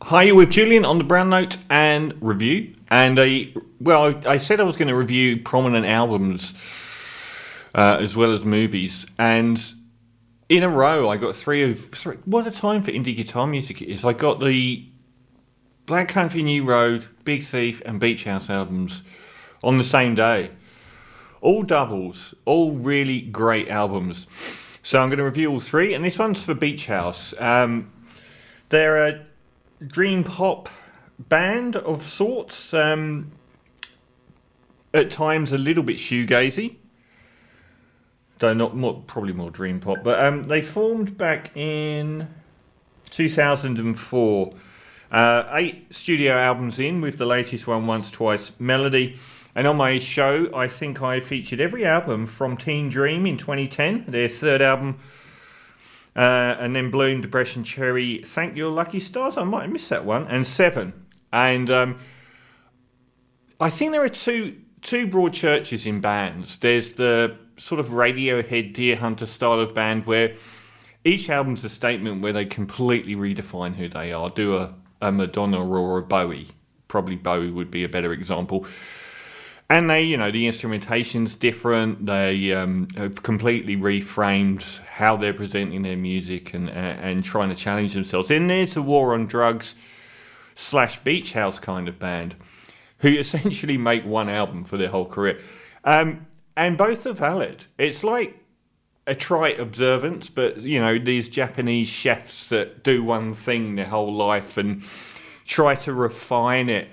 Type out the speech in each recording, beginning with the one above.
Hi, you're with Julian on the Brown Note and review. And I said I was going to review prominent albums as well as movies. And in a row, I got three. What a time for indie guitar music it is. I got the Black Country New Road, Big Thief, and Beach House albums on the same day. All doubles, all really great albums. So I'm going to review all three, and this one's for Beach House. They're a dream pop band of sorts, at times a little bit shoegazy, though probably more dream pop. But they formed back in 2004. 8 studio albums in, with the latest one, Once Twice Melody. And on my show, I think I featured every album from Teen Dream in 2010, their third album, and then Bloom, Depression, Cherry, Thank Your Lucky Stars, I might have missed that one, and Seven. And I think there are two broad churches in bands. There's the sort of Radiohead, Deer Hunter style of band, where each album's a statement where they completely redefine who they are, do a Madonna or a Bowie. Probably Bowie would be a better example. And they, the instrumentation's different. They have completely reframed how they're presenting their music and trying to challenge themselves. Then there's the War on Drugs / Beach House kind of band, who essentially make one album for their whole career. And both are valid. It's like a trite observance, but, these Japanese chefs that do one thing their whole life and try to refine it.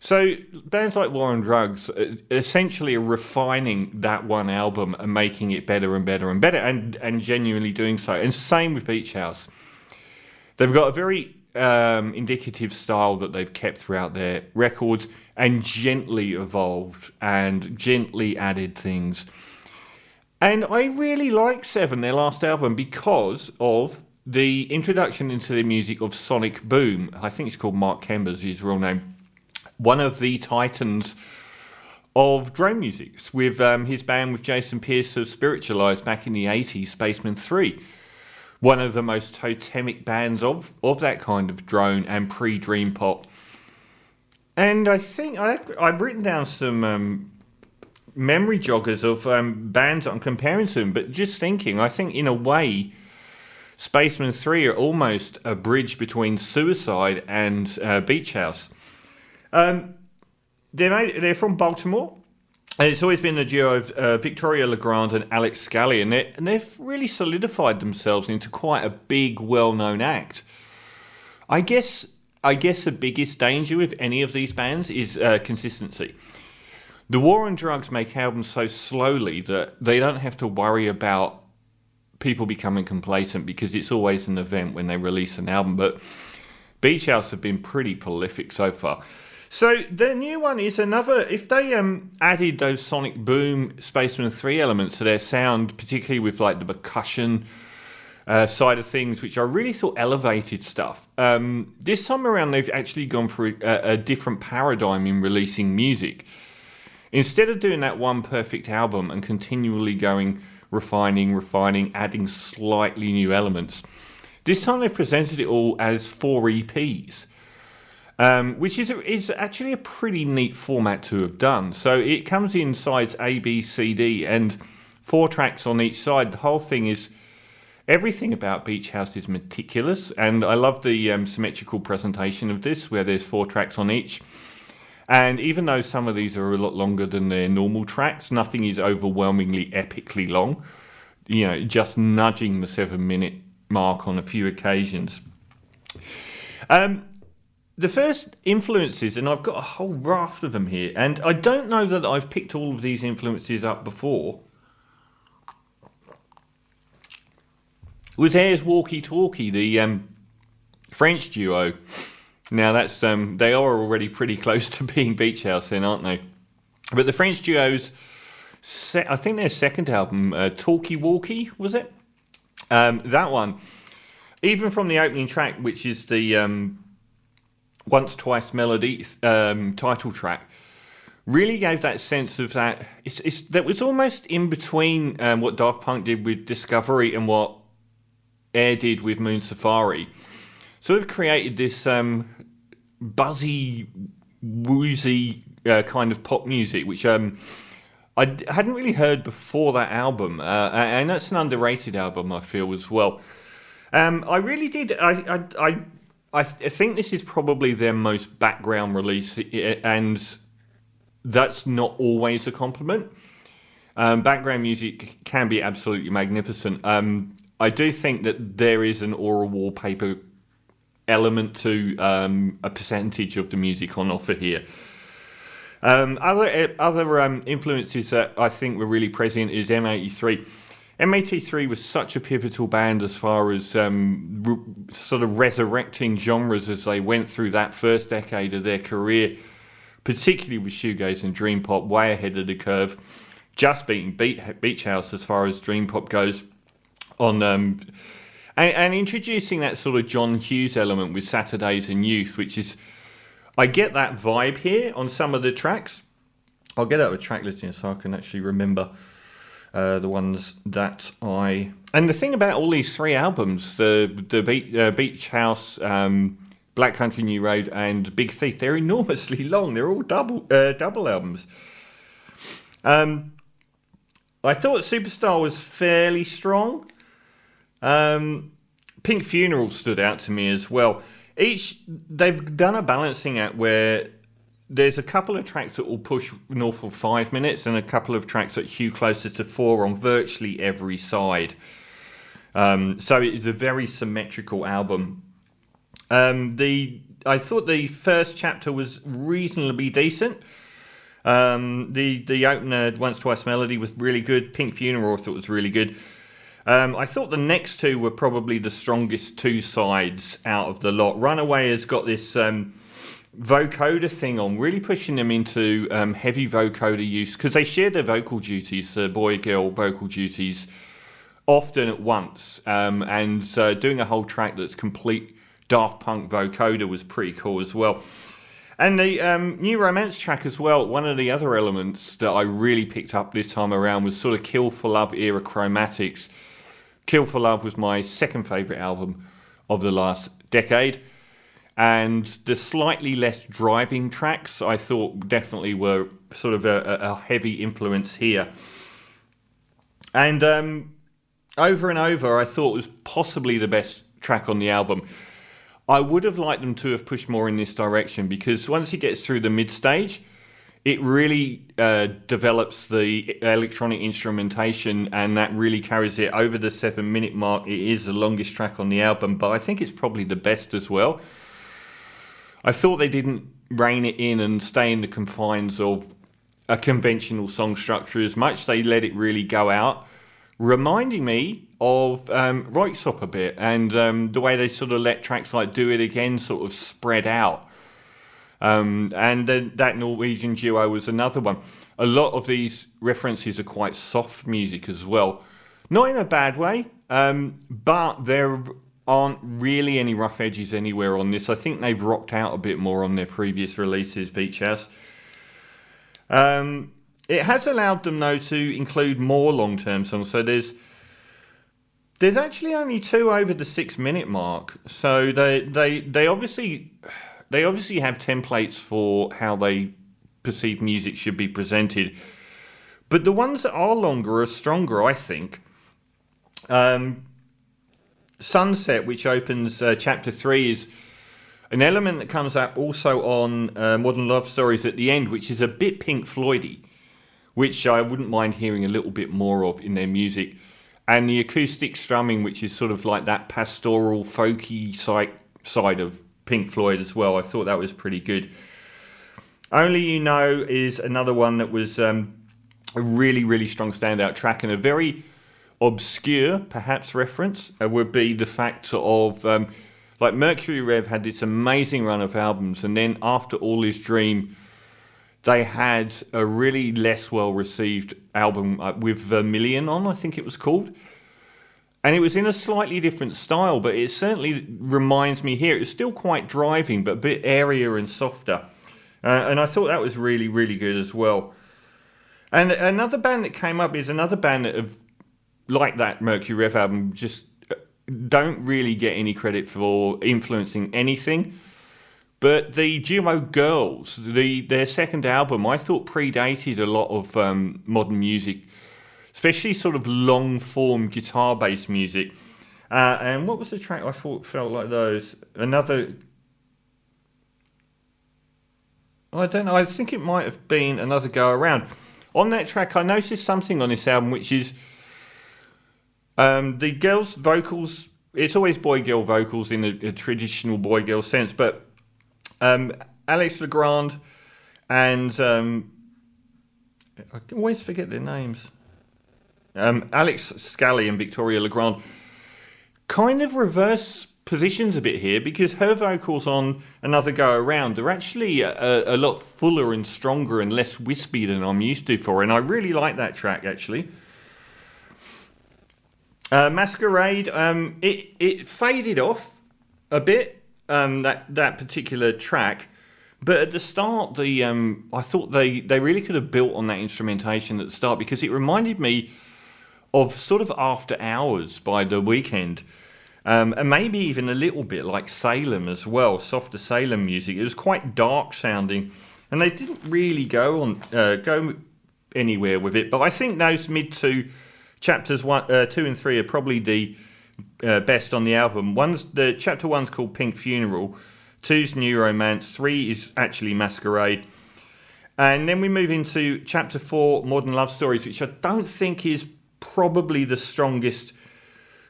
So bands like War on Drugs essentially are refining that one album and making it better and better and better, and genuinely doing so. And same with Beach House. They've got a very indicative style that they've kept throughout their records and gently evolved and gently added things. And I really like Seven, their last album, because of the introduction into their music of Sonic Boom. I think it's called Mark Kember's his real name. One of the titans of drone music, with his band with Jason Pierce of Spiritualized back in the 80s, Spaceman 3. One of the most totemic bands of that kind of drone and pre-dream pop. And I think I've written down some memory joggers of bands that I'm comparing to them, but just thinking, I think in a way, Spaceman 3 are almost a bridge between Suicide and Beach House. They're from Baltimore, and it's always been the duo of Victoria Legrand and Alex Scally, and they've really solidified themselves into quite a big, well-known act. I guess the biggest danger with any of these bands is consistency. The War on Drugs make albums so slowly that they don't have to worry about people becoming complacent, because it's always an event when they release an album. But Beach House have been pretty prolific so far. So the new one is another, if they added those Sonic Boom Spaceman 3 elements to their sound, particularly with like the percussion side of things, which I really thought elevated stuff. This time around, they've actually gone for a different paradigm in releasing music. Instead of doing that one perfect album and continually going refining, adding slightly new elements, this time they've presented it all as 4 EPs. Which is actually a pretty neat format to have done. So it comes in sides A, B, C, D, and 4 tracks on each side. The whole thing is, everything about Beach House is meticulous, and I love the symmetrical presentation of this, where there's 4 tracks on each. And even though some of these are a lot longer than their normal tracks, nothing is overwhelmingly epically long. Just nudging the 7-minute mark on a few occasions. The first influences, and I've got a whole raft of them here, and I don't know that I've picked all of these influences up before, was Air's Walkie Talkie, the French duo. Now that's they are already pretty close to being Beach House then, aren't they? But the French duo's, I think their second album, Talkie Walkie, was it? That one, even from the opening track, which is the Once Twice Melody title track, really gave that sense of that. That was almost in between what Daft Punk did with Discovery and what Air did with Moon Safari. Sort of created this buzzy, woozy kind of pop music, which I hadn't really heard before that album, and that's an underrated album, I feel, as well. I really did. I think this is probably their most background release, and that's not always a compliment. Background music can be absolutely magnificent. I do think that there is an aura wallpaper element to a percentage of the music on offer here. Other influences that I think were really present is M83. M83 was such a pivotal band as far as sort of resurrecting genres as they went through that first decade of their career, particularly with shoegaze and dream pop, way ahead of the curve, just beating Beach House as far as dream pop goes, on and introducing that sort of John Hughes element with Saturdays and Youth, which is, I get that vibe here on some of the tracks. I'll get out a track listing so I can actually remember the ones that I... And the thing about all these three albums, the Beach House, Black Country New Road and Big Thief, they're enormously long. They're all double albums. I thought Superstar was fairly strong. Pink Funeral stood out to me as well. They've done a balancing act where there's a couple of tracks that will push north of 5 minutes and a couple of tracks that hew closer to 4 on virtually every side. So it is a very symmetrical album. I thought the first chapter was reasonably decent. The opener, Once Twice Melody, was really good. Pink Funeral I thought was really good. I thought the next two were probably the strongest two sides out of the lot. Runaway has got this vocoder thing on, really pushing them into heavy vocoder use, because they share their vocal duties, boy-girl vocal duties, often at once. And doing a whole track that's complete Daft Punk vocoder was pretty cool as well. And the New Romance track as well, one of the other elements that I really picked up this time around was sort of Kill for Love era chromatics. Kill for Love was my second favourite album of the last decade. And the slightly less driving tracks I thought definitely were sort of a heavy influence here. And Over and Over I thought was possibly the best track on the album. I would have liked them to have pushed more in this direction, because once it gets through the mid-stage, it really develops the electronic instrumentation, and that really carries it over the 7-minute mark. It is the longest track on the album, but I think it's probably the best as well. I thought they didn't rein it in and stay in the confines of a conventional song structure as much. They let it really go out, reminding me of Röyksopp a bit, and the way they sort of let tracks like Do It Again sort of spread out. And then that Norwegian duo was another one. A lot of these references are quite soft music as well. Not in a bad way, but there aren't really any rough edges anywhere on this. I think they've rocked out a bit more on their previous releases, Beach House. It has allowed them, though, to include more long-term songs. So there's actually only 2 over the 6-minute mark. So they obviously have templates for how they perceive music should be presented. But the ones that are longer are stronger, I think. Sunset, which opens chapter 3, is an element that comes up also on Modern Love Stories at the end, which is a bit Pink Floydy, which I wouldn't mind hearing a little bit more of in their music. And the acoustic strumming, which is sort of like that pastoral, folky side of Pink Floyd as well. I thought that was pretty good. Only You Know is another one that was a really, really strong standout track, and a very obscure, perhaps, reference would be the fact of, like, Mercury Rev had this amazing run of albums, and then after All Is Dream, they had a really less well-received album with Vermilion on, I think it was called. And it was in a slightly different style, but it certainly reminds me here. It was still quite driving, but a bit airier and softer. And I thought that was really, really good as well. And another band that came up is another band that have, like that Mercury Rev album, just don't really get any credit for influencing anything. But the Gmo Girls, their second album, I thought predated a lot of modern music, especially sort of long-form guitar-based music. And what was the track I thought felt like those? I don't know, I think it might have been Another Go Around. On that track, I noticed something on this album, which is the girls' vocals. It's always boy-girl vocals in a traditional boy-girl sense, but Alex Legrand and I always forget their names. Alex Scally and Victoria Legrand kind of reverse positions a bit here, because her vocals on Another Go Around are actually a lot fuller and stronger and less wispy than I'm used to for her, and I really like that track actually. Masquerade, it faded off a bit, that particular track, but at the start, I thought they really could have built on that instrumentation at the start, because it reminded me of sort of After Hours by The Weeknd, and maybe even a little bit like Salem as well, softer Salem music. It was quite dark sounding, and they didn't really go anywhere with it. But I think those mid two chapters 2 and 3 are probably the best on the album. The chapter 1's called Pink Funeral, 2's New Romance, 3 is actually Masquerade, and then we move into chapter 4, Modern Love Stories, which I don't think is probably the strongest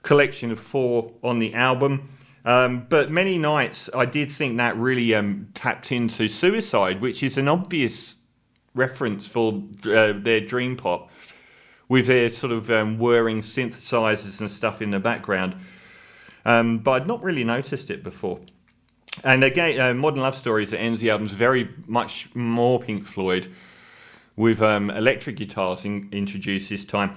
collection of 4 on the album. But Many Nights, I did think that really tapped into Suicide, which is an obvious reference for their dream pop, with their sort of whirring synthesizers and stuff in the background. But I'd not really noticed it before. And again, Modern Love Stories that ends the album is very much more Pink Floyd, with electric guitars introduced this time.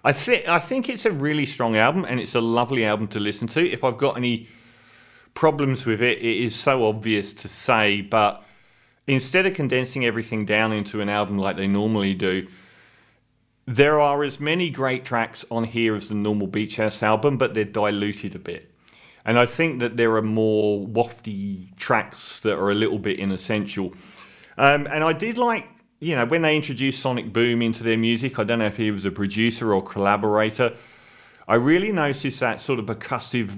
I think it's a really strong album, and it's a lovely album to listen to. If I've got any problems with it, it is so obvious to say, but instead of condensing everything down into an album like they normally do, there are as many great tracks on here as the normal Beach House album, but they're diluted a bit. And I think that there are more wafty tracks that are a little bit inessential. And I did like, when they introduced Sonic Boom into their music, I don't know if he was a producer or collaborator, I really noticed that sort of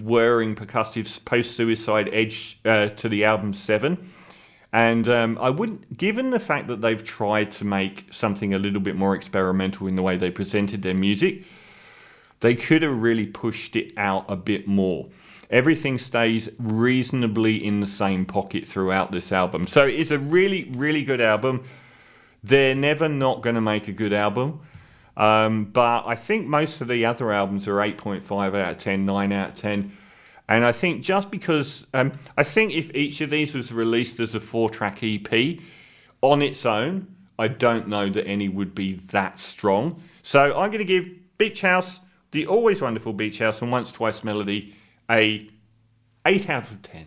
whirring percussive post-suicide edge to the album 7. And I wouldn't, given the fact that they've tried to make something a little bit more experimental in the way they presented their music, they could have really pushed it out a bit more. Everything stays reasonably in the same pocket throughout this album. So it's a really, really good album. They're never not going to make a good album. But I think most of the other albums are 8.5 out of 10, 9 out of 10. And I think just because, I think if each of these was released as a 4-track EP on its own, I don't know that any would be that strong. So I'm going to give Beach House, the always wonderful Beach House and Once Twice Melody, a 8 out of 10.